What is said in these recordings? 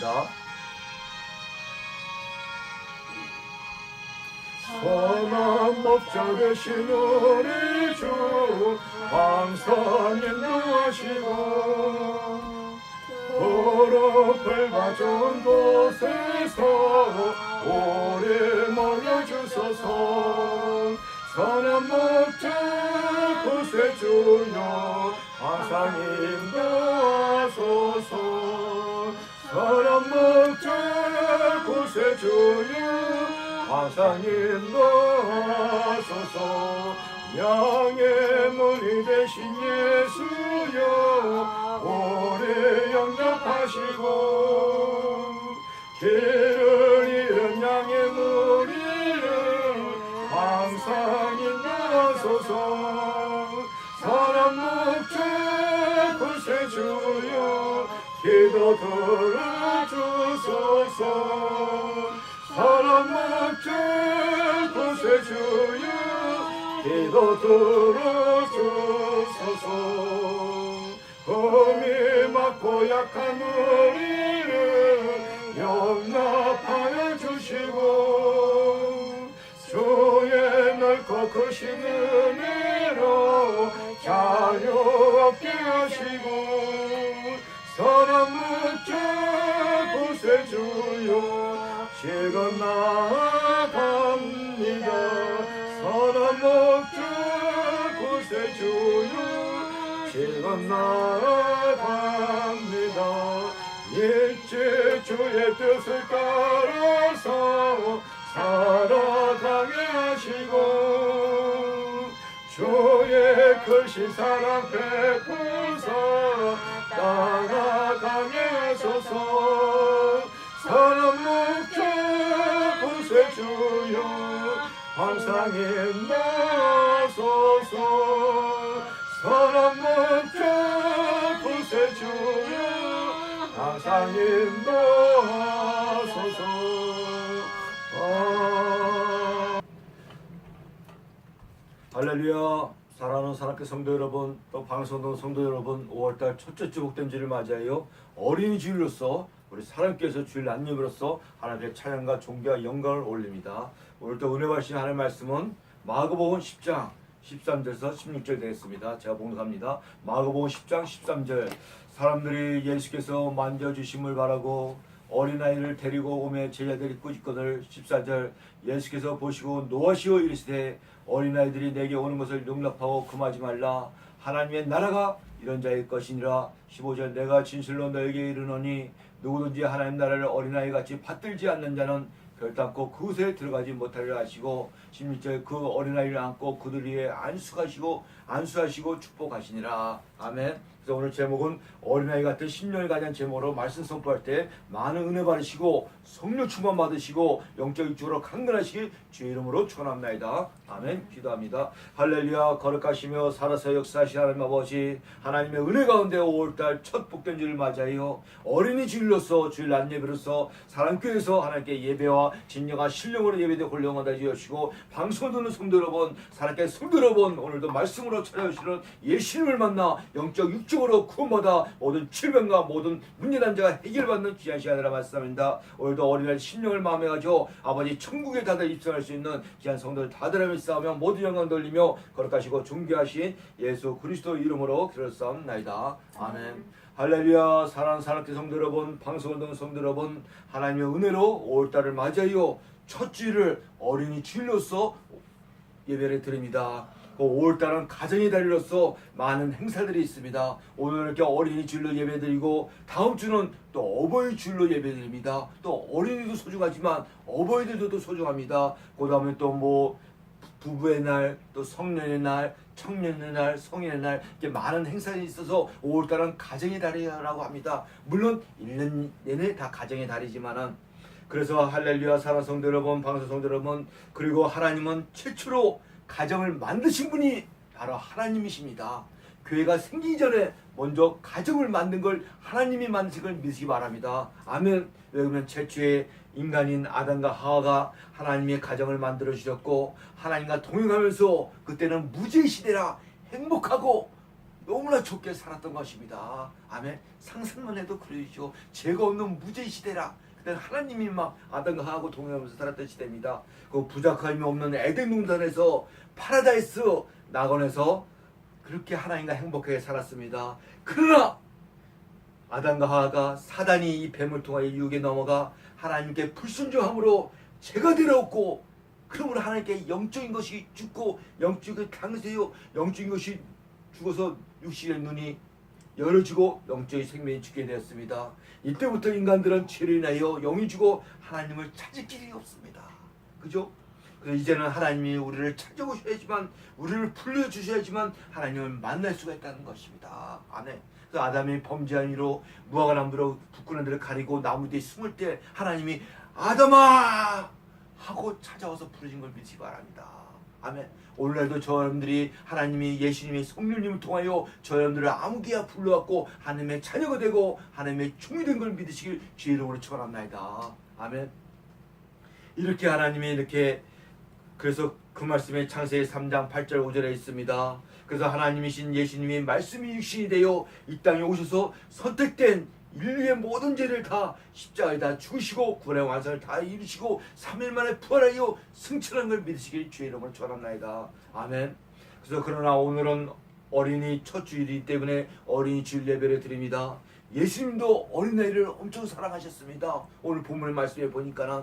기도합니다. 선한 목자 되신 우리 주 항상 인도하시고 무릎을 좋은 곳에서 오래 먹여주소서. 선한 목자 구세주여 항상 인도하소서. 선한 목자 구세주여 항상 인도하소서. 양의 문이 되신 예수여 오래 영접하시고 길을 잃은 양의 무리를 항상 인도하소서. 선한 목자 구세주여 기도 들어주소서. 선한 목자 구세주여 기도 들어주소서. 흠이 많고 약한 우리를 용납하여 주시고 주의 넓고 크신 은혜로 자유 얻게 하시고 선한 목자 구세주여 지금 나아갑니다. 선한 목자 구세주여 지금 나아갑니다. 일제 주의 뜻을 따라서 살아가게 하시고 주의 크신 사랑 베푸사 따라가게 하소서. 선한 목자 구세주여 항상 인도하소서. 선한 목자 구세주여 항상 인도하소서. 할렐루야. 사랑하는 사랑교회 성도 여러분, 또 방송동 성도 여러분, 5월달 첫째 주 복된 주를 맞이하여 어린이 주일로서 우리 사랑교회에서 주일 안녕으로서 하나님의 찬양과 존귀와 영광을 올립니다. 오늘도 은혜 받으신 하나님의 말씀은 마가복음 10장 13절에서 16절 되겠습니다. 제가 봉독합니다. 마가복음 10장 13절. 사람들이 예수께서 만져주심을 바라고 어린아이를 데리고 오매 제자들이 꾸짖거늘. 14절. 예수께서 보시고 노하시어 이르시되 어린아이들이 내게 오는 것을 용납하고 금하지 말라. 하나님의 나라가 이런 자의 것이니라. 15절. 내가 진실로 너에게 이르노니 누구든지 하나님 나라를 어린아이같이 받들지 않는 자는 결단코 그곳에 들어가지 못하리라 하시고 16절. 그 어린아이를 안고 그들 위에 안수하시고 축복하시니라. 아멘. 그래서 오늘 제목은 어린아이 같은 10년을 가진 제목으로 말씀 선포할 때 많은 은혜 받으시고 성령 충만 받으시고 영적 육적으로 강건하시기 주의 이름으로 축원합니다. 아멘. 기도합니다. 할렐루야. 거룩하시며 살아서 역사하신 하나님 아버지, 하나님의 은혜 가운데 5월달 첫 복된 주를 맞이하여 어린이 주일로서 주일 안예배로서 사랑교회에서 하나님께 예배와 진정한 신령으로 예배되 홀령하다 주시고 방송을 듣는 성도 여러분, 사랑교회 성도 여러분, 오늘도 말씀으로 찾아오시는 예수님을 만나 영적 육적으로 구원받아 모든 질병과 모든 문제난제가 해결받는 귀한 시간이라 말씀합니다. 오늘도 어린아이 심령을 마음에 가지고 아버지 천국에 다들 입성할 수 있는 귀한 성도들 다들 하며 싸우며 모든 영광 돌리며 거룩하시고 존귀하신 예수 그리스도 이름으로 기도했사옵나이다. 아멘. 할렐루야. 사랑하는 사랑교회 성도 여러분, 방송을 듣는 성도 여러분, 하나님의 은혜로 5월달을 맞이하여 첫 주일을 어린이 주일로서 예배를 드립니다. 5월달은 가정의 달로서 많은 행사들이 있습니다. 오늘 이렇게 어린이 주일로 예배드리고 다음 주는 또 어버이 주일로 예배드립니다. 또 어린이도 소중하지만 어버이들도 소중합니다. 그 다음에 또 뭐 부부의 날, 또 성년의 날, 청년의 날, 성인의 날, 이렇게 많은 행사들이 있어서 5월달은 가정의 달이라고 합니다. 물론 1년 내내 다 가정의 달이지만은, 그래서 할렐루야. 사랑하는 성도 여러분, 방송 성도 여러분, 그리고 하나님은 최초로 가정을 만드신 분이 바로 하나님이십니다. 교회가 생기기 전에 먼저 가정을 만든 걸 하나님이 만드신 걸 믿으시기 바랍니다. 아멘. 왜냐하면 최초의 인간인 아담과 하와가 하나님의 가정을 만들어 주셨고 하나님과 동행하면서 그때는 무죄의 시대라 행복하고 너무나 좋게 살았던 것입니다. 아멘. 상상만 해도 그러시죠. 죄가 없는 무죄 시대라. 그때 하나님이 막 아담과 하와하고 동행하면서 살았던 시대입니다. 그 부족함이 없는 에덴 동산에서 파라다이스 낙원에서 그렇게 하나님과 행복하게 살았습니다. 그러나 아담과 하와가 사단이 이 뱀을 통하여 유혹에 넘어가 하나님께 불순종함으로 죄가 되었고, 그러므로 하나님께 영적인 것이 죽고 영적인 강세요 영적인 것이 죽어서 육신의 눈이 열어지고 영적인 생명이 죽게 되었습니다. 이때부터 인간들은 죄를 인하여 영이 죽어 하나님을 찾을 길이 없습니다. 그죠? 그래서 이제는 하나님이 우리를 찾아오셔야지만, 우리를 불러주셔야지만 하나님을 만날 수가 있다는 것입니다. 아멘. 그래서 아담이 범죄한 이로 무화과 나무로 부끄러운 데를 가리고 나무 뒤에 숨을 때 하나님이 아담아 하고 찾아와서 부르신 걸 믿으시기 바랍니다. 아멘. 오늘날도 저 여러분들이 하나님이 예수님의 성령님을 통하여 저 여러분들을 아무개야 불러왔고 하나님의 자녀가 되고 하나님의 종이 된 걸 믿으시길 주의 이름으로 축원합니다. 아멘. 이렇게 하나님이 이렇게, 그래서 그 말씀에 창세기 3장 8절 5절에 있습니다. 그래서 하나님이신 예수님이 말씀이 육신이 되어 이 땅에 오셔서 선택된 인류의 모든 죄를 다 십자가에 다 죽으시고 구원의 완성을 다 이루시고 3일 만에 부활하여 승천한 걸 믿으시길 주의 이름으로 축원합니다. 아멘. 그래서 그러나 오늘은 어린이 첫 주일이기 때문에 어린이 주일 예배를 드립니다. 예수님도 어린아이를 엄청 사랑하셨습니다. 오늘 본문의 말씀에 보니까는,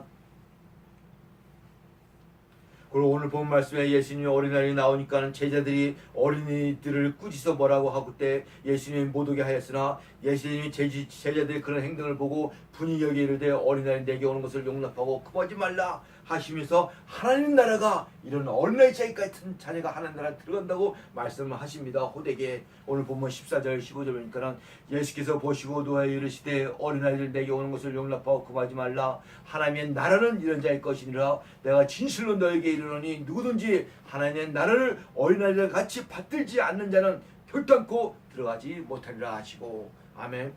그리고 오늘 본 말씀에 예수님이 어린아이가 나오니까는 제자들이 어린이들을 꾸짖어 뭐라고 하고 때 예수님이 못 오게 하였으나 예수님이 제자들의 그런 행동을 보고 분이 여기 이르되 어린아이 내게 오는 것을 용납하고 금하지 말라 하시면서 하나님 나라가 이런 어린아이 자식 같은 자녀가 하나님 나라에 들어간다고 말씀을 하십니다. 호되게 오늘 본문 14절 15절 보니까는 예수께서 보시고 노하여 이르시되 어린아이들 내게 오는 것을 용납하고 금하지 말라. 하나님의 나라는 이런 자의 것이니라. 내가 진실로 너에게 이르노니 누구든지 하나님의 나라를 어린아이들 같이 받들지 않는 자는 결단코 들어가지 못하리라 하시고. 아멘.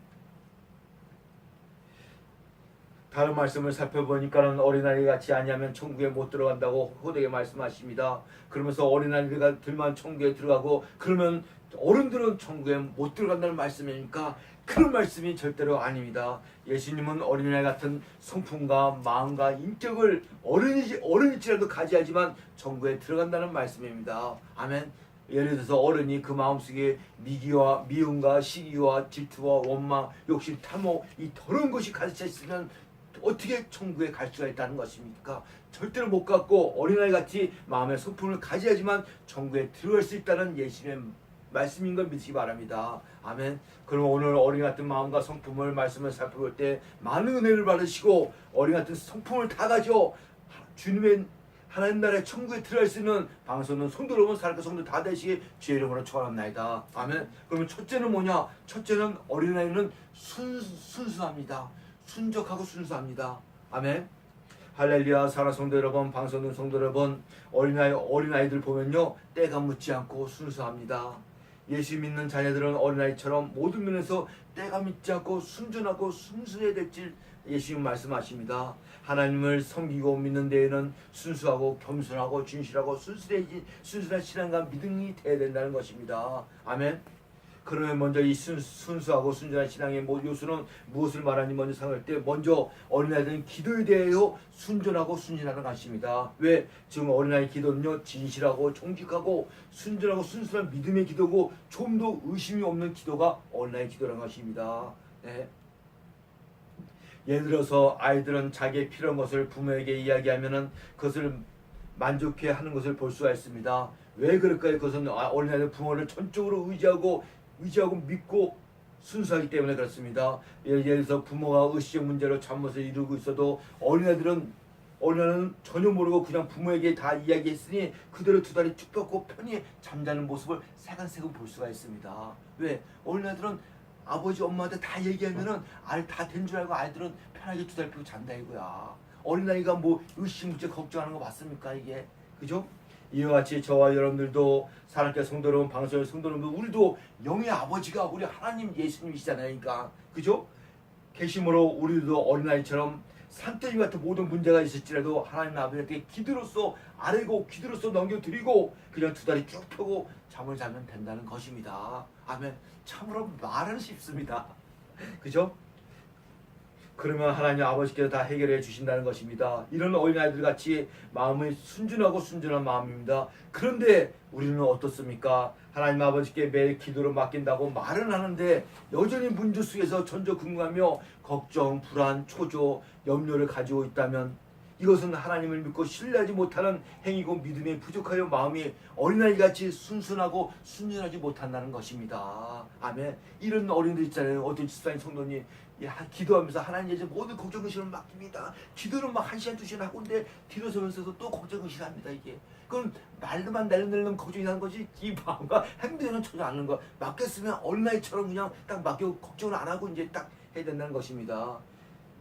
다른 말씀을 살펴보니까는 어린아이 같이 아니하면 천국에 못 들어간다고 호되게 말씀하십니다. 그러면서 어린아이들만 천국에 들어가고 그러면 어른들은 천국에 못 들어간다는 말씀이니까 그런 말씀이 절대로 아닙니다. 예수님은 어린아이 같은 성품과 마음과 인격을 어른일지라도 가지하지만 천국에 들어간다는 말씀입니다. 아멘. 예를 들어서 어른이 그 마음속에 미기와 미움과 시기와 질투와 원망, 욕심, 탐욕 이 더러운 것이 가득 있으면 어떻게 천국에 갈 수가 있다는 것입니까? 절대로 못 갔고 어린아이같이 마음의 성품을 가져야지만 천국에 들어갈 수 있다는 예수님의 말씀인 걸 믿으시기 바랍니다. 아멘. 그럼 오늘 어린 같은 마음과 성품을 말씀을 살펴볼 때 많은 은혜를 받으시고 어린 같은 성품을 다 가져 주님의 하나님 나라의 천국에 들어갈 수 있는 방송은 손도 여러분 사랑과 성도 다 되시기 주의 이름으로 축원합니다. 아멘. 그러면 첫째는 뭐냐? 첫째는 어린아이는 순수합니다. 순적하고 순수합니다. 아멘. 할렐루야. 사랑하는 성도 여러분, 방송은 성도 여러분, 어린아이들 보면요 때가 묻지 않고 순수합니다. 예수 믿는 자녀들은 어린아이처럼 모든 면에서 때가 묻지 않고 순전하고 순수해야 될 줄 예수님 말씀하십니다. 하나님을 섬기고 믿는 데에는 순수하고 겸손하고 진실하고 순수한 신앙과 믿음이 돼야 된다는 것입니다. 아멘. 그러면 먼저 이 순수하고 순전한 신앙의 요소는 무엇을 말하니 먼저 생각할 때 먼저 어린아이들은 기도에 대하여 순전하고 순진하는 것입니다. 왜? 지금 어린아이 기도는요 진실하고 정직하고 순전하고 순수한 믿음의 기도고 좀 더 의심이 없는 기도가 어린아이 기도라는 것입니다. 네. 예를 들어서 아이들은 자기의 필요한 것을 부모에게 이야기하면은 그것을 만족해 하는 것을 볼 수가 있습니다. 왜 그럴까요? 그것은 어린아이들 부모를 전적으로 의지하고 믿고 순수하기 때문에 그렇습니다. 예를 들어서 부모가 의식적 문제로 잘못을 이루고 있어도 어린아이들은 전혀 모르고 그냥 부모에게 다 이야기했으니 그대로 두 다리 쭉 뻗고 편히 잠자는 모습을 새근새근 볼 수가 있습니다. 왜? 어린아이들은 아버지 엄마한테 다 얘기하면은 다 된 줄 알고 아이들은 편하게 두 다리 펴고 잔다 이거야. 어린아이가 뭐 의심문제 걱정하는 거 맞습니까 이게? 그죠? 이와 같이 저와 여러분들도 사랑하는 성도 여러분, 방송의 성도 여러분, 우리도 영의 아버지가 우리 하나님 예수님이시잖아요. 그러니까 그죠? 계심으로 우리도 어린아이처럼 산더미 같은 모든 문제가 있을지라도 하나님 아버지께 기도로서 아뢰고 기도로서 넘겨드리고 그냥 두 다리 쭉 펴고 잠을 자면 된다는 것입니다. 아멘. 참으로 말은 쉽습니다. 그죠? 그러면 하나님 아버지께서 다 해결해 주신다는 것입니다. 이런 어린아이들 같이 마음이 순진하고 순전한 마음입니다. 그런데 우리는 어떻습니까? 하나님 아버지께 매일 기도를 맡긴다고 말은 하는데 여전히 문제 속에서 전전긍긍하며 걱정, 불안, 초조, 염려를 가지고 있다면 이것은 하나님을 믿고 신뢰하지 못하는 행위고 믿음이 부족하여 마음이 어린아이같이 순순하고 순전하지 못한다는 것입니다. 아멘. 이런 어린이들 있잖아요. 어떤 집사님 성도님 기도하면서 하나님 이제 모든 걱정 의심을 맡깁니다. 기도는 막 1시간 2시간 하고 있는데 뒤로서면서도 또 걱정 의심합니다. 이게 그건 말로만 내려내려면 걱정이 나는 거지 이 마음과 행동에는 전혀 않는 거. 맡겼으면 어린아이처럼 그냥 딱 맡기고 걱정을 안 하고 이제 딱 해야 된다는 것입니다.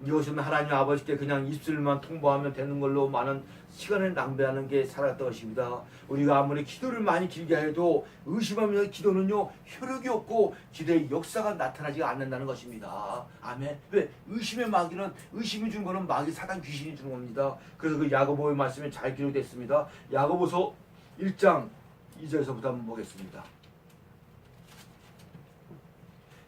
이것은 하나님 아버지께 그냥 입술만 통보하면 되는 걸로 많은 시간을 낭비하는 게 살았던 것입니다. 우리가 아무리 기도를 많이 길게 해도 의심하면 기도는요 효력이 없고 기도의 역사가 나타나지 않는다는 것입니다. 아멘. 왜? 의심의 마귀는 의심이 준 거는 마귀 사단 귀신이 주는 겁니다. 그래서 그 야고보의 말씀에 잘 기록됐습니다. 야고보서 1장 2절에서부터 한번 보겠습니다.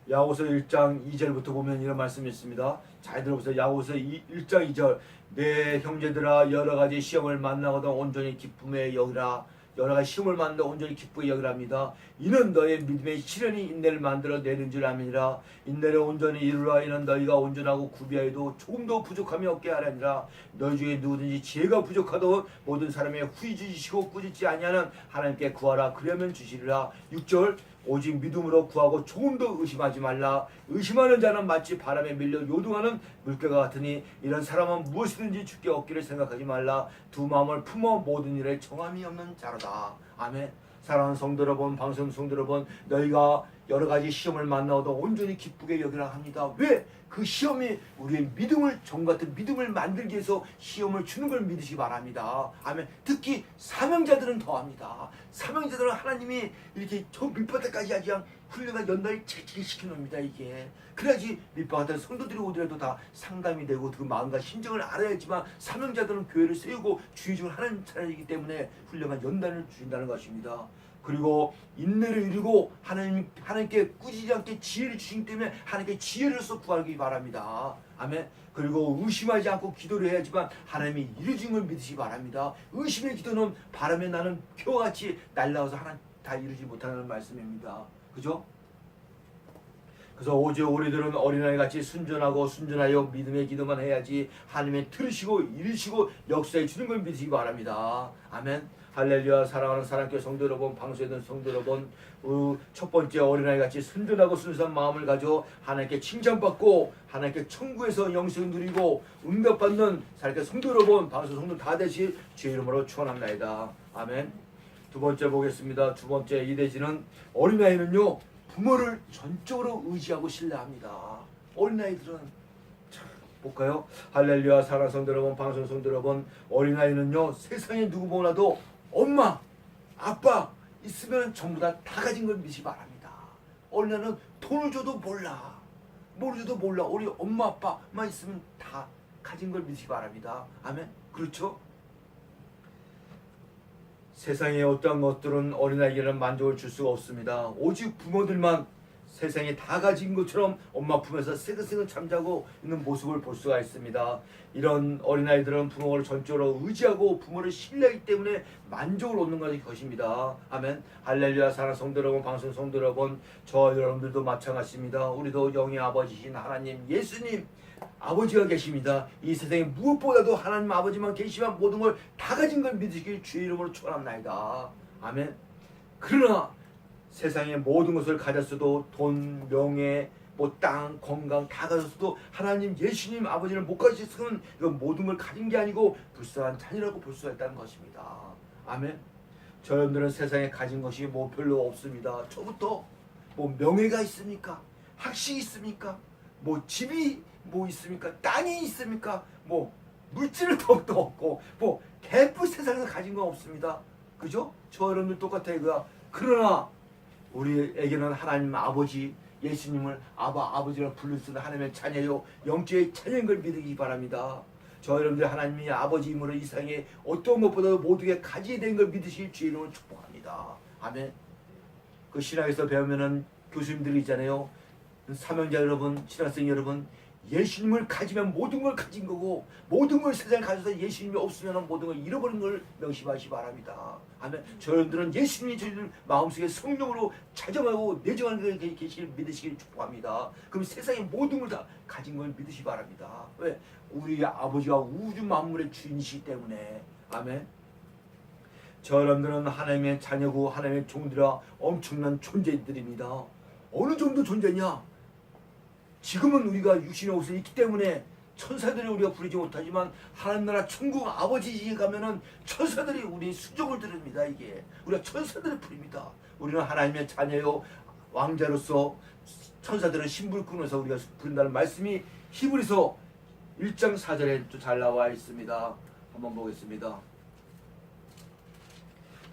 야고보서 1장 2절부터 보면 이런 말씀이 있습니다. 잘 들어보세요. 야고보서 1장 2절 내 형제들아 여러 가지 시험을 만나거든 온전히 기쁨에 여기라. 여러 가지 시험을 만나 온전히 기쁘게 여기랍니다. 이는 너의 믿음의 시련이 인내를 만들어 내는 줄 아미니라. 인내를 온전히 이루라. 이는 너희가 온전하고 구비하여도 조금도 부족함이 없게 하라니라. 너희 중에 누구든지 지혜가 부족하도 모든 사람의 후이지시고 꾸짖지 아니하는 하나님께 구하라. 그러면 주시리라. 6절 오직 믿음으로 구하고 조금도 의심하지 말라. 의심하는 자는 마치 바람에 밀려 요동하는 물결과 같으니 이런 사람은 무엇이든지 주께 얻기를 생각하지 말라. 두 마음을 품어 모든 일에 정함이 없는 자로다. 아멘. 사랑하는 성도 여러분, 방송 성도 여러분, 너희가 여러 가지 시험을 만나도 온전히 기쁘게 여기라 합니다. 왜? 그 시험이 우리의 믿음을 정 같은 믿음을 만들기 위해서 시험을 주는 걸 믿으시기 바랍니다. 아멘. 특히 사명자들은 더합니다. 사명자들은 하나님이 이렇게 저 밑바닥까지 하지 않 훈련과 연단을 채찍을 시켜놓습니다. 이게 그래야지 밑바닥 성도들이 오더라도 다 상담이 되고 그 마음과 심정을 알아야지만 사명자들은 교회를 세우고 주의중을 하는 차례이기 때문에 훈련과 연단을 주신다는 것입니다. 그리고 인내를 이루고 하나님께 꾸짖지 않게 지혜를 주시기 때문에 하나님께 지혜로서 구하기 바랍니다. 아멘. 그리고 의심하지 않고 기도를 해야지만 하나님이 이루어진 걸 믿으시기 바랍니다. 의심의 기도는 바람에 나는 표와 같이 날라와서 하나님 다 이루지 못하는 말씀입니다. 그죠? 그래서 오직 우리들은 어린아이같이 순전하고 순전하여 믿음의 기도만 해야지 하나님의 들으시고 이루시고 역사해 주는 걸 믿으시기 바랍니다. 아멘. 할렐루야. 사랑하는 사랑교회 성도 여러분, 방송에 있는 성도 여러분, 첫 번째 어린아이같이 순전하고 순수한 마음을 가져 하나님께 칭찬받고 하나님께 천국에서 영생을 누리고 응답받는 사랑교회 성도 여러분, 방송 성도 다 되시 주의 이름으로 축원합니다. 아멘. 두 번째 보겠습니다. 두 번째 이대지는 어린아이는요 부모를 전적으로 의지하고 신뢰합니다. 어린아이들은 참 볼까요? 할렐루야. 사랑하는 성도 여러분, 방송 성도 여러분, 어린아이는요 세상에 누구 보나도 엄마, 아빠 있으면 전부 다 가진 걸 믿으시기 바랍니다. 어린아이는 돈을 줘도 몰라. 뭘 줘도 몰라. 우리 엄마, 아빠만 있으면 다 가진 걸 믿으시기 바랍니다. 아멘. 그렇죠? 세상의 어떠한 것들은 어린아이에게는 만족을 줄 수가 없습니다. 오직 부모들만 세상에 다 가진 것처럼 엄마 품에서 새근새근 잠자고 있는 모습을 볼 수가 있습니다. 이런 어린아이들은 부모를 전적으로 의지하고 부모를 신뢰하기 때문에 만족을 얻는 것입니다. 아멘. 할렐루야. 사랑하는 성도 여러분, 방송 성도 여러분, 저 여러분들도 마찬가지입니다. 우리도 영의 아버지신 하나님 예수님 아버지가 계십니다. 이 세상에 무엇보다도 하나님 아버지만 계시면 모든 걸 다 가진 걸 믿으시길 주의 이름으로 축원합니다. 아멘. 그러나 세상의 모든 것을 가졌어도 돈, 명예, 땅, 건강 다 가졌어도 하나님 예수님 아버지를 못 가졌으면 이건 모든 걸 가진 게 아니고 불쌍한 자녀라고 볼 수가 있다는 것입니다. 아멘. 저희들은 세상에 가진 것이 별로 없습니다. 저부터 명예가 있습니까? 학식이 있습니까? 집이 있습니까? 땅이 있습니까? 물질을 더욱더 없고 개뿔 세상에서 가진 건 없습니다. 그죠? 저 여러분들 똑같아요. 그러나 우리에게는 하나님 아버지 예수님을 아버지라 부를 수 있는 하나님의 자녀요 영적의 자녀인 걸 믿으기 바랍니다. 저 여러분들 하나님이 아버지이므로 이 세상에 어떤 것보다도 모두에게 가지게 된 걸 믿으실 주의 이름으로 축복합니다. 아멘. 그 신학에서 배우면은 교수님들이 있잖아요. 사명자 여러분, 신학생 여러분, 예수님을 가지면 모든 걸 가진 거고 모든 걸 세상에 가져서 예수님이 없으면 모든 걸 잃어버린 걸 명심하시기 바랍니다. 아멘. 저희들은 예수님이 저희들 마음속에 성령으로 자정하고 내정하는 게 계시길 믿으시길 축복합니다. 그럼 세상의 모든 걸 다 가진 걸 믿으시기 바랍니다. 왜? 우리 아버지가 우주 만물의 주인이시기 때문에. 아멘. 저 여러분들은 하나님의 자녀고 하나님의 종들이라 엄청난 존재들입니다. 어느 정도 존재냐? 지금은 우리가 육신의 옷을 입기 때문에 천사들이 우리가 부르지 못하지만 하나님 나라 천국 아버지에 가면은 천사들이 우리 수종을 들읍니다. 이게 우리가 천사들을 부릅니다. 우리는 하나님의 자녀요 왕자로서 천사들은 신부를 끊어서 우리가 부른다는 말씀이 히브리서 1장 4절에 또 잘 나와 있습니다. 한번 보겠습니다.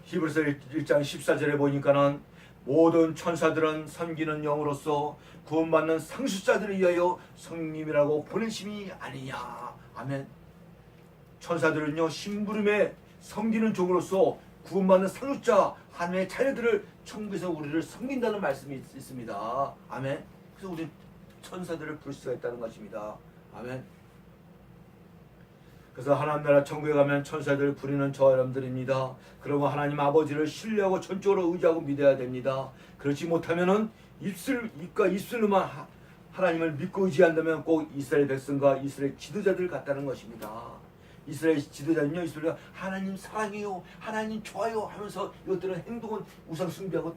히브리서 1장 14절에 보니까는 모든 천사들은 섬기는 영으로서 구원받는 상속자들을 위하여 성님이라고 보내심이 아니냐. 아멘. 천사들은요 심부름에 섬기는 종으로서 구원받는 상속자 하나님의 자녀들을 천국에서 우리를 섬긴다는 말씀이 있습니다. 아멘. 그래서 우리 천사들을 부를 수가 있다는 것입니다. 아멘. 그래서 하나님 나라 천국에 가면 천사들을 부리는 저 여러분들입니다. 그러고 하나님 아버지를 신뢰하고 전적으로 의지하고 믿어야 됩니다. 그렇지 못하면은 입과 입술로만 하나님을 믿고 의지한다면 꼭 이스라엘 백성과 이스라엘 지도자들 같다는 것입니다. 이스라엘 지도자는요, 이스라엘 하나님 사랑해요, 하나님 좋아요 하면서 이것들은 행동은 우상 숭배하고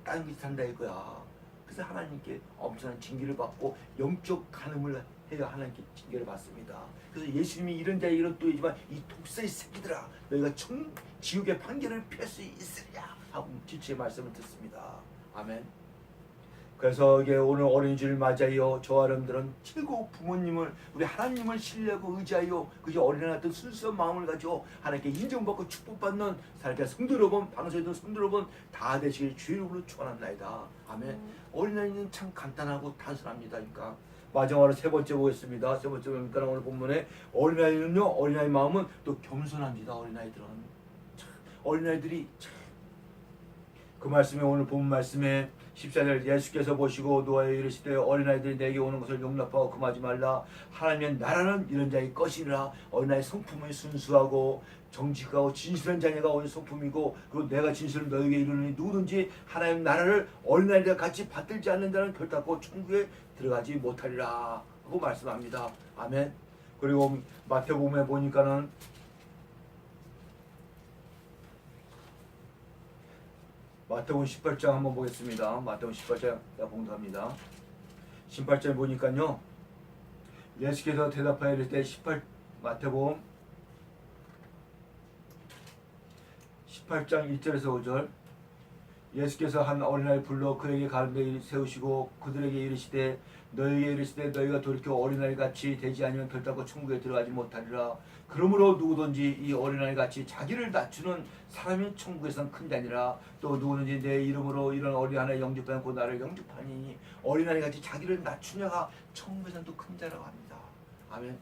다른 짓 한다 이거야. 그래서 하나님께 엄청난 징계를 받고 영적 간음을 해야 하나님께 징계를 받습니다. 그래서 예수님이 이런 자에 이런 또이지만 이 독사의 새끼들아 너희가 지옥의 판결을 피할 수 있으랴 하고 지체의 말씀을 듣습니다. 아멘. 그래서 이게 오늘 어린이집을 맞아요. 저와 여러분들은 최고 부모님을 우리 하나님을 신뢰하고 의지하여 그저 어린애 같은 순수한 마음을 가지고 하나님께 인정받고 축복받는 살게 성도 여러분, 방송에도 성도 여러분 다 되시길 주의 이름으로 축원합니다. 아멘. 어린아이는 참 간단하고 단순합니다. 그러니까 마지막으로 세 번째 보겠습니다. 세 번째 보니까 오늘 본문에 어린아이는요, 어린아이 마음은 또 겸손합니다. 어린아이들은 어린아이들이 그 말씀에 오늘 본 말씀에 14절 예수께서 보시고 노아에 이르시되 어린아이들이 내게 오는 것을 용납하고 금하지 말라. 하나님의 나라는 이런 자의 것이라. 어린아이 성품이 순수하고 정직하고 진실한 자녀가 오늘 성품이고 그리고 내가 진실을 너에게 이르노니 누구든지 하나님 나라를 어린아이들과 같이 받들지 않는 자는 결단코 천국에 들어가지 못하리라 하고 말씀합니다. 아멘. 그리고 마태복음에 보니까는 마태복음 18장 한번 보겠습니다. 마태복음 18장 봉독합니다. 18장 보니까요. 예수께서 대답하여 이르되 마태복음 18장 1절에서 5절 예수께서 한 어린아이 불러 그에게 가운데 세우시고 그들에게 이르시되 너희에게 이르시되 너희가 돌이켜 어린아이 같이 되지 아니면 결단코 천국에 들어가지 못하리라. 그러므로 누구든지 이 어린아이 같이 자기를 낮추는 사람이 천국에선 큰 자니라. 또 누구든지 내 이름으로 이런 어린아이 영접하고 나를 영접하니 어린아이 같이 자기를 낮추냐가 천국에선 또 큰 자라고 합니다. 아멘.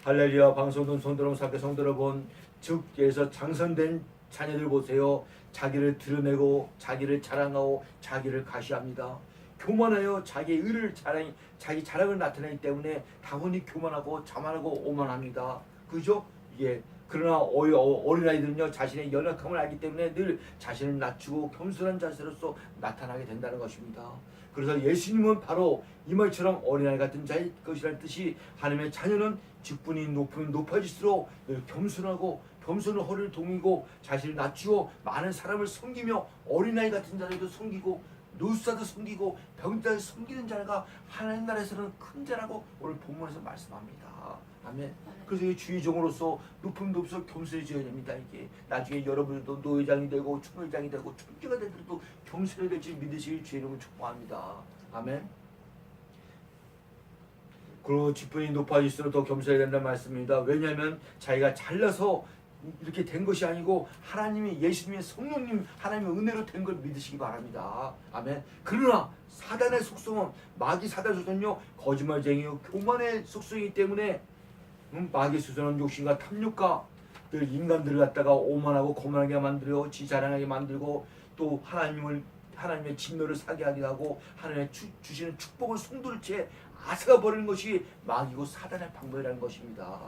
할렐루야. 방송돈 손들어 사께 성도 여러분, 즉 예서 장선된 자녀들 보세요. 자기를 드러내고 자기를 자랑하고 자기를 가시합니다. 교만하여 자기의 의를 자기 자랑을 나타내기 때문에 당연히 교만하고 자만하고 오만합니다. 그죠? 예. 그러나 어린아이들은요 자신의 연약함을 알기 때문에 늘 자신을 낮추고 겸손한 자세로서 나타나게 된다는 것입니다. 그래서 예수님은 바로 이 말처럼 어린아이 같은 자의 것이라는 뜻이 하나님의 자녀는 직분이 높으면 높아질수록 늘 겸손하고 겸손을 허리를 동이고 자신을 낮추고 많은 사람을 섬기며 어린아이 같은 자들도 섬기고 노숙자도 섬기고 병자를 섬기는 자가 하나님 나라에서는 큰 자라고 오늘 본문에서 말씀합니다. 아멘. 그래서 이 주의종으로서 높음도 없어 겸손해져야 됩니다. 이게 나중에 여러분들도 노회장이 되고 총회장이 되고 총재가 되더라도 겸손해야 될지 믿으실 주의 이름을 축복합니다. 아멘. 그리고 직분이 높아질수록 더 겸손해야 된다는 말씀입니다. 왜냐하면 자기가 잘나서 이렇게 된 것이 아니고 하나님이 예수님의 성령님 하나님의 은혜로 된 걸 믿으시기 바랍니다. 아멘. 그러나 사단의 속성은 마귀 사단의 속성은요 거짓말쟁이요 교만의 속성이기 때문에 마귀 수준한 욕심과 탐욕과 늘 인간들을 갖다가 오만하고 거만하게 만들고 지자랑하게 만들고 또 하나님의 진노를 사게 하게 하고 하나님의 주시는 축복을 송두리 채 앗아가 버리는 것이 마귀고 사단의 방법이라는 것입니다.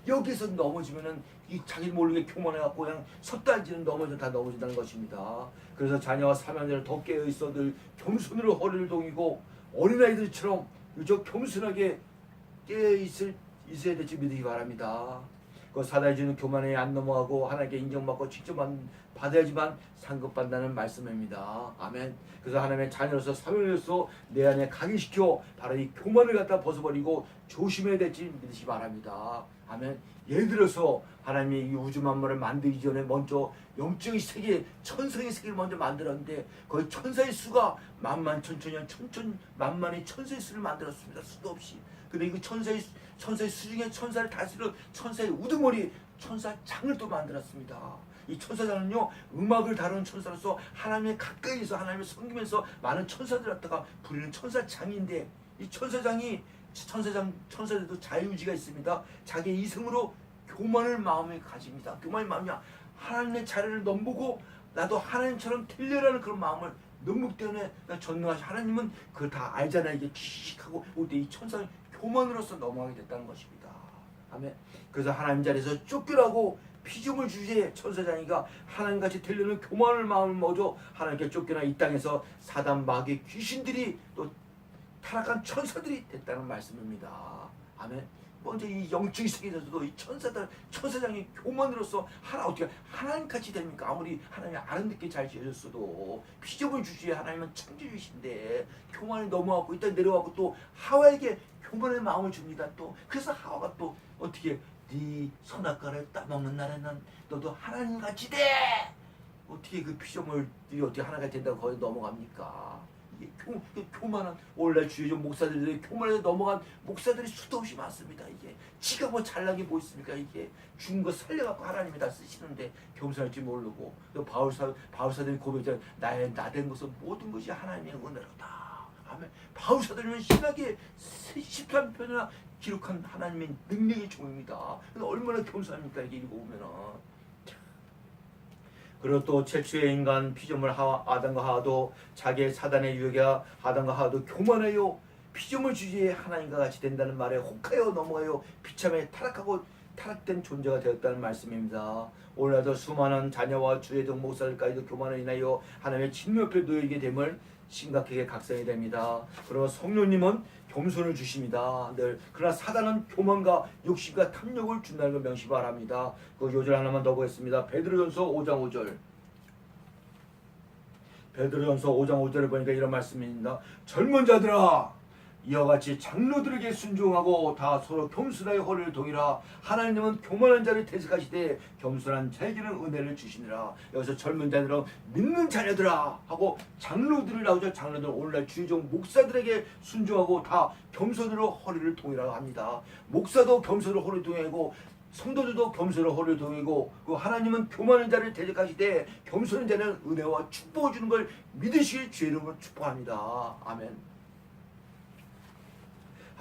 여기서 넘어지면은 이 자기 모르게 교만해갖고 그냥 섣달지는 다 넘어진다는 것입니다. 그래서 자녀와 사명자를 더 깨어 있어 늘 겸손으로 허리를 동이고 어린아이들처럼 그저 겸손하게 깨어 있어야 될지 믿으기 바랍니다. 그 사단이 주는 교만에 안 넘어가고 하나님께 인정받고 직접 받아야지만 상급받는다는 말씀입니다. 아멘. 그래서 하나님의 자녀로서 사명으로서 내 안에 각인시켜 바로 이 교만을 갖다 벗어버리고 조심해야 될지 믿으시기 바랍니다. 아멘. 예를 들어서 하나님이 이 우주 만물을 만들기 전에 먼저 영적인 세계, 천성의 세계를 먼저 만들었는데 거의 천사의 수가 만만천천년 만만의 천사의 수를 만들었습니다. 수도 없이. 근데 이 천사의 수 중에 천사를 다스리는 천사의 우두머리 천사장을 또 만들었습니다. 이 천사장은요 음악을 다루는 천사로서 하나님의 가까이서 하나님을 섬기면서 많은 천사들 갖다가 부리는 천사장인데 이 천사들도 자유의지가 있습니다. 자기의 이성으로 교만을 마음에 가집니다. 교만의 마음이야. 하나님의 자리를 넘보고 나도 하나님처럼 되려라는 그런 마음을 넘보기 때문에 전능하신 하나님은 그걸 다 알잖아요. 이게 지식하고 올때 이 천사는 교만으로서 넘어가게 됐다는 것입니다. 아멘. 그래서 하나님 자리에서 쫓겨나고 피조물 주제의 천사장이가 하나님같이 되려는 교만을 마음을 먹어 하나님께 쫓겨나 이 땅에서 사단 마귀 귀신들이 또 타락한 천사들이 됐다는 말씀입니다. 아멘. 먼저 이 영적인 세계에서도 이 천사장이 교만으로서 어떻게 하나님같이 됩니까? 아무리 하나님이 아름답게 잘 지어졌어도 피조물 주시에 하나님은 창조주신데 교만을 넘어가고 일단 내려가고 또 하와에게 교만의 마음을 줍니다. 또 그래서 하와가 또 어떻게 네 선악과를 따먹는 날에는 너도 하나님같이 돼. 어떻게 그 피조물들이 어떻게 하나가 된다고 거기 넘어갑니까? 교만한 오늘날 주의종 목사들이 교만에 넘어간 목사들이 수도 없이 많습니다. 이게 지가 뭐 잘나게 뭐 있습니까? 이게 죽은 거 살려갖고 하나님이 다 쓰시는데 겸손할지 모르고 바울사들이 고백하잖아요. 나된 것은 모든 것이 하나님의 은혜로다. 아멘. 바울사들은 신학의 13편이나 기록한 하나님의 능력의 종입니다. 얼마나 겸손합니까? 이게 읽어보면은. 그리고 또 최초의 인간 피조물 아담과 하와도 자기의 사단의 유혹에 아담과 하와도 교만해요. 피조물 주제에 하나님과 같이 된다는 말에 혹하여 넘어가요. 비참에 타락된 존재가 되었다는 말씀입니다. 오늘날도 수많은 자녀와 주의종 목사들까지도 교만을 인하여 하나님의 진노 옆에 놓이게 됨을 심각하게 각성이 됩니다. 그리고 성령님은 겸손을 주십니다. 늘. 그러나 사단은 교만과 욕심과 탐욕을 준다는 걸 명시 바랍니다. 그 요절 하나만 더 보겠습니다. 베드로전서 5장 5절. 베드로전서 5장 5절을 보니까 이런 말씀입니다. 젊은 자들아 이와 같이 장로들에게 순종하고 다 서로 겸손하여 허리를 동이라. 하나님은 교만한 자를 대적하시되 겸손한 자에게는 은혜를 주시니라. 여기서 젊은 자들은 믿는 자녀들아 하고 장로들을 나오죠. 장로들 오늘날 주의종 목사들에게 순종하고 다 겸손으로 허리를 동이라고 합니다. 목사도 겸손으로 허리를 동이고 성도들도 겸손으로 허리를 동이고 그 하나님은 교만한 자를 대적하시되 겸손한 자는 은혜와 축복을 주는 걸 믿으시길 주의 이름으로 축복합니다. 아멘.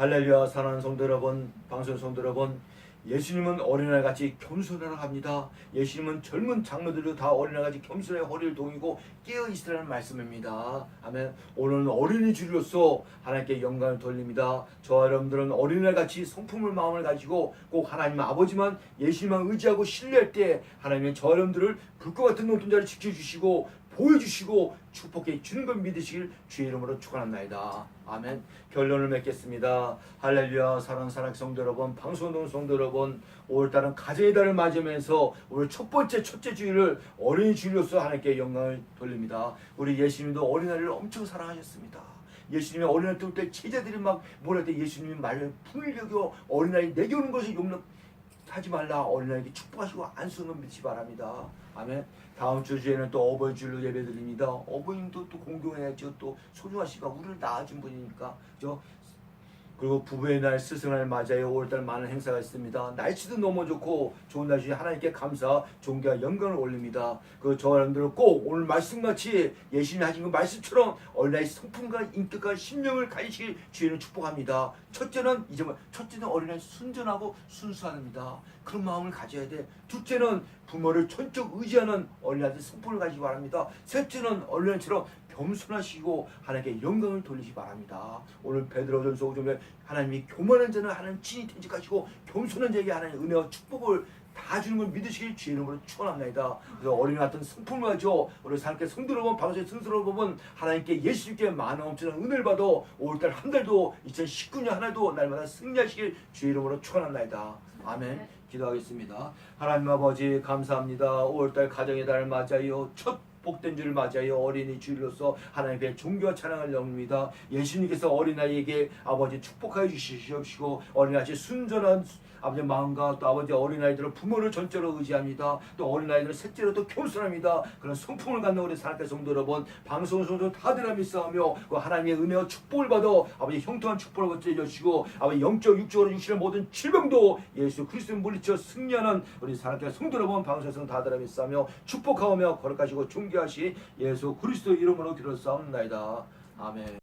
할렐루야. 사랑하는 성도 여러분, 방송 성도 여러분, 예수님은 어린아이같이 겸손하라고 합니다. 예수님은 젊은 장로들도 다 어린아이같이 겸손하게 허리를 동이고 깨어있으라는 말씀입니다. 아멘. 오늘은 어린이 주로서 하나님께 영광을 돌립니다. 저와 여러분들은 어린아이같이 성품을 마음을 가지고 꼭 하나님 아버지만 예수님만 의지하고 신뢰할 때 하나님은 저와 여러분들을 불과 같은 노동자를 지켜주시고 보여주시고 축복해 주는 걸 믿으시길 주의 이름으로 축원합니다. 아멘. 결론을 맺겠습니다. 할렐루야. 사랑하는 성도 여러분, 방송동 성도 여러분, 5월달은 가정의 달을 맞으면서 오늘 첫째 주일을 어린이 주일로서 하나님께 영광을 돌립니다. 우리 예수님도 어린아이를 엄청 사랑하셨습니다. 예수님이 어린아이 때 올 때 제자들이 막 뭐랄 때 예수님이 말을 품을 여겨 어린아이 내게 오는 것을 용납하지 말라. 어린아이에게 축복하시고 안수는 걸 믿지 바랍니다. 아멘. 다음 주에는 또 어버이 주일로 예배드립니다. 어버이님도 또 공경해야죠. 또 소중하시고 우리를 낳아준 분이니까 그리고 부부의 날, 스승의 날 맞아요. 5월달 많은 행사가 있습니다. 날씨도 너무 좋고 좋은 날씨 하나님께 감사, 존귀와 영광을 올립니다. 저 여러분들 꼭 오늘 말씀같이 예수님이 하신 그 말씀처럼 어린아이 성품과 인격과 심령을 가지시길 주의는 축복합니다. 첫째는 어린아이 순전하고 순수합니다. 그런 마음을 가져야 돼. 둘째는 부모를 전적 의지하는 어린아이들 성품을 가지기 바랍니다. 셋째는 어린아이처럼 겸손하시고 하나님께 영광을 돌리시기 바랍니다. 오늘 베드로전서 5장에 하나님이 교만한 자는 하나님 친히 텐직하시고 겸손한 자에게 하나님 은혜와 축복을 다 주는 걸 믿으시길 주의 이름으로 축원합니다. 그래서 어린이 같은 성품을 가지고 우리 하나님께 성도 여러분, 방송의 성도 여러분, 하나님께 예수님께 많은 엄청난 은혜를 받아 5월달 한 달도 2019년 한 해도 날마다 승리하시길 주의 이름으로 축원합니다. 아멘. 기도하겠습니다. 하나님 아버지 감사합니다. 5월달 가정의 달 맞아요. 첫 복된 주를 맞아요. 어린이 주일로서 하나님께 존귀와 찬양을 영입니다. 예수님께서 어린아이에게 아버지 축복하여 주시옵시고 어린아이 순전한 아버지 마음과 또 아버지 어린아이들은 부모를 전적으로 의지합니다. 또 어린아이들은 셋째로 또 겸손합니다. 그런 성품을 갖는 우리 사랑의 성도 여러분, 방송 성도 다들 믿사하며 그 하나님의 은혜와 축복을 받아 아버지 형통한 축복을 받게 해주시고 아버지 영적 육적으로 육신의 모든 질병도 예수 그리스도를 물리쳐 승리하는 우리 사랑의 성도 여러분, 방송 성도 다들 믿사하며 축복하오며 거룩하시고 존귀하신 예수 그리스도 이름으로 기도를 싸움나이다. 아멘.